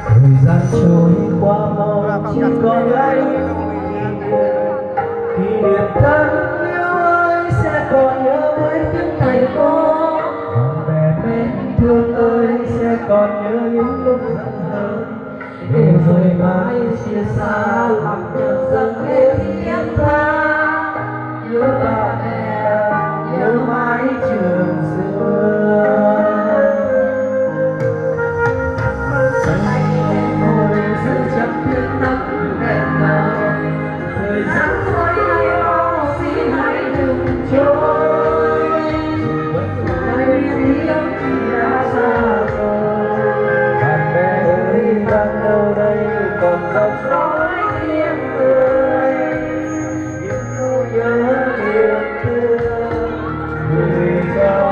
thời gian trôi qua mau chỉ còn lại kỷ niệm thân yêu ơi sẽ còn nhớ với tiếng thầy cô, bạn bè mến thương ơi sẽ còn nhớ những lúc giận hờn, để rồi mãi chia xa lặng chợt dâng lên tiếng tha. Nhớ bạn bè nhớ mãi trường xưa, tiếng nắng đèn ngời, thời gian trôi đi mau xin hãy đừng trôi, ai biết tiếng khi đã xa rồi. Bạn bè ơi đang đâu đây còn giọng nói tiếng cười, những nỗi nhớ yêu thương gửi cho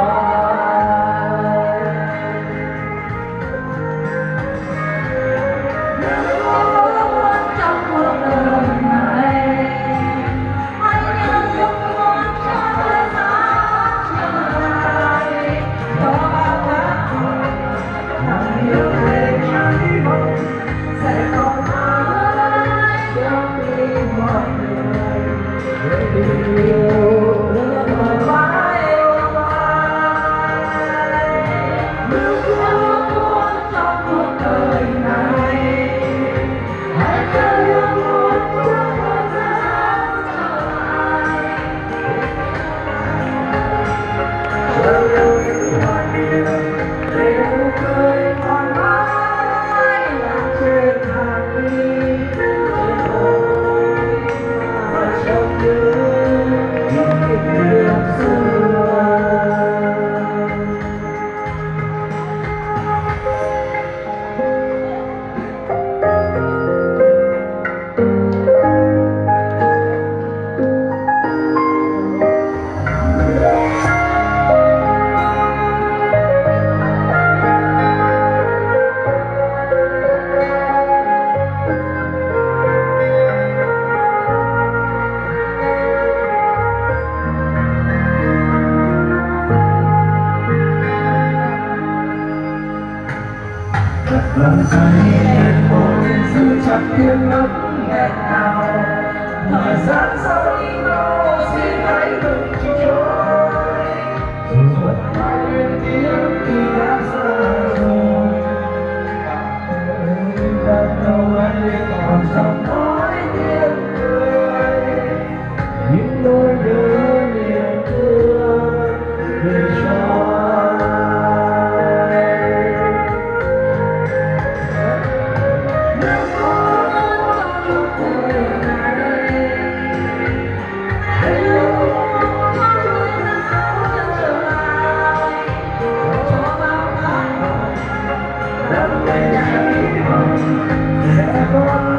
lần say lên môi giữ chặt tiếng nấc nghẹn ngào, thời gian sau đi mau xin hãy đừng trôi, dù vẫn mãi bên tiếng khi đã xa rồi. Đang đâu ấy còn giọng nói tiếng cười, những nỗi nhớ niềm thương gửi cho sẽ còn